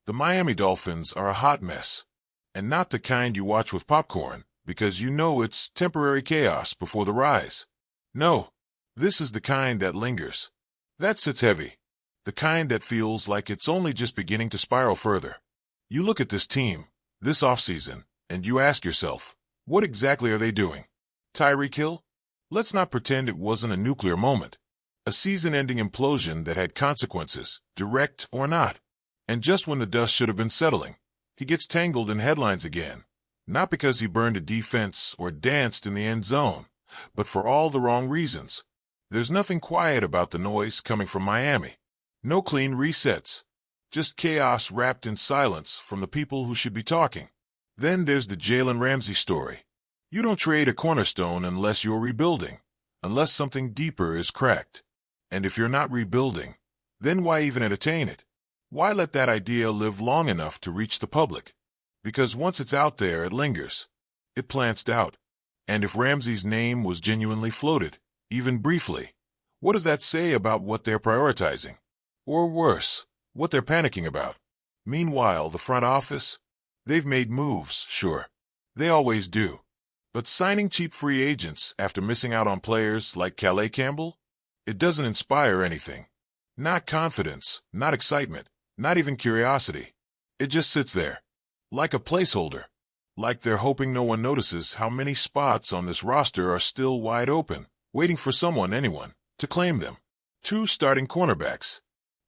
The Miami Dolphins are a hot mess, and not the kind you watch with popcorn because you know it's temporary chaos before the rise. No, this is the kind that lingers, that sits heavy, the kind that feels like it's only just beginning to spiral further. You look at this team, this offseason, and you ask yourself, what exactly are they doing? Tyreek Hill? Let's not pretend it wasn't a nuclear moment, a season-ending implosion that had consequences, direct or not. And just when the dust should have been settling, he gets tangled in headlines again, not because he burned a defense or danced in the end zone, but for all the wrong reasons. There's nothing quiet about the noise coming from Miami. No clean resets. Just chaos wrapped in silence from the people who should be talking. Then there's the Jalen Ramsey story. You don't trade a cornerstone unless you're rebuilding, unless something deeper is cracked. And if you're not rebuilding, then why even entertain it? Why let that idea live long enough to reach the public? Because once it's out there, it lingers. It plants doubt. And if Ramsey's name was genuinely floated, even briefly, what does that say about what they're prioritizing? Or worse, what they're panicking about? Meanwhile, the front office? They've made moves, sure. They always do. But signing cheap free agents after missing out on players like Calais Campbell? It doesn't inspire anything. Not confidence, not excitement, not even curiosity. It just sits there, like a placeholder, like they're hoping no one notices how many spots on this roster are still wide open, waiting for someone, anyone, to claim them. 2 starting cornerbacks.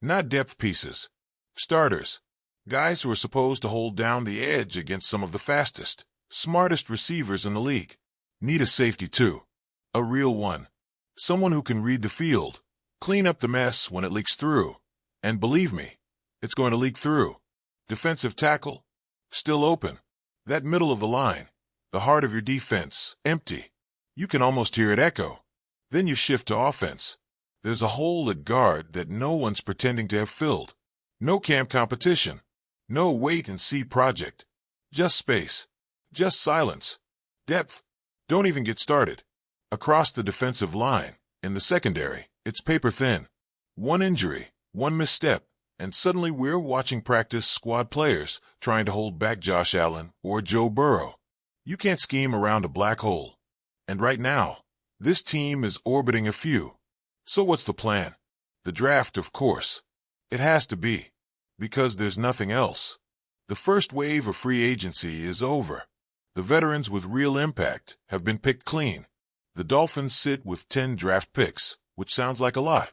Not depth pieces. Starters. Guys who are supposed to hold down the edge against some of the fastest, smartest receivers in the league. Need a safety too. A real one. Someone who can read the field, clean up the mess when it leaks through. And believe me, it's going to leak through. Defensive tackle, still open. That middle of the line, the heart of your defense, empty. You can almost hear it echo. Then you shift to offense. There's a hole at guard that no one's pretending to have filled. No camp competition. No wait-and-see project. Just space. Just silence. Depth. Don't even get started. Across the defensive line, in the secondary, it's paper thin. One injury, one misstep, and suddenly we're watching practice squad players trying to hold back Josh Allen or Joe Burrow. You can't scheme around a black hole. And right now, this team is orbiting a few. So what's the plan? The draft, of course. It has to be. Because there's nothing else. The first wave of free agency is over. The veterans with real impact have been picked clean. The Dolphins sit with 10 draft picks, which sounds like a lot,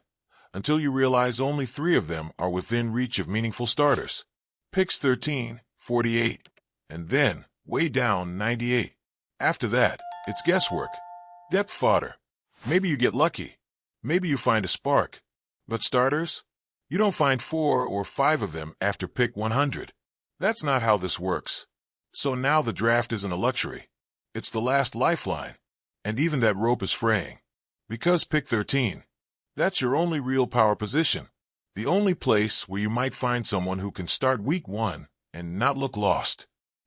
until you realize only 3 of them are within reach of meaningful starters. Picks 13, 48, and then, way down, 98. After that, it's guesswork. Depth fodder. Maybe you get lucky. Maybe you find a spark. But starters? You don't find 4 or 5 of them after pick 100. That's not how this works. So now the draft isn't a luxury. It's the last lifeline. And even that rope is fraying. Because pick 13. That's your only real power position. The only place where you might find someone who can start week 1 and not look lost.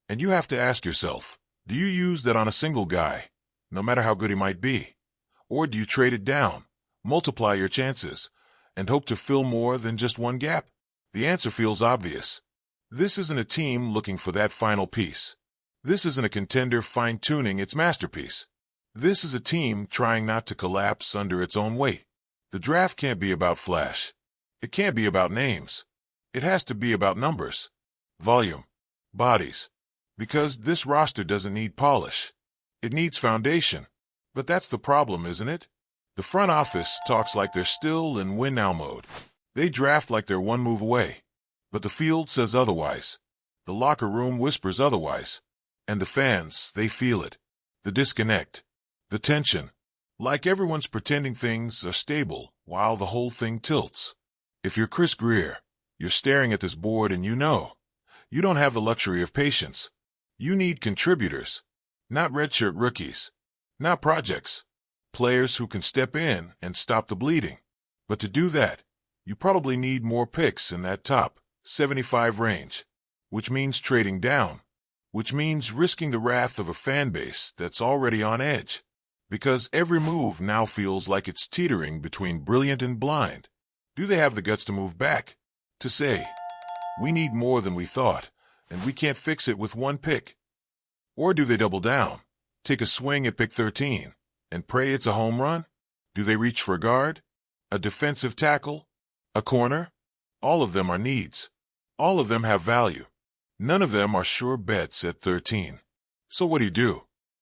And you have to ask yourself, do you use that on a single guy, no matter how good he might be? Or do you trade it down, multiply your chances, and hope to fill more than just one gap? The answer feels obvious. This isn't a team looking for that final piece. This isn't a contender fine-tuning its masterpiece. This is a team trying not to collapse under its own weight. The draft can't be about flash. It can't be about names. It has to be about numbers, volume, bodies. Because this roster doesn't need polish. It needs foundation. But that's the problem, isn't it? The front office talks like they're still in win-now mode. They draft like they're one move away. But the field says otherwise. The locker room whispers otherwise. And the fans, they feel it. The disconnect. The tension. Like everyone's pretending things are stable while the whole thing tilts. If you're Chris Greer, you're staring at this board and you know. You don't have the luxury of patience. You need contributors. Not redshirt rookies. Not projects. Players who can step in and stop the bleeding. But to do that, you probably need more picks in that top 75 range. Which means trading down. Which means risking the wrath of a fan base that's already on edge. Because every move now feels like it's teetering between brilliant and blind. Do they have the guts to move back? To say, We need more than we thought, and we can't fix it with one pick. Or do they double down, take a swing at pick 13, and pray it's a home run? Do they reach for a guard, a defensive tackle, a corner? All of them are needs. All of them have value. None of them are sure bets at 13. So what do you do?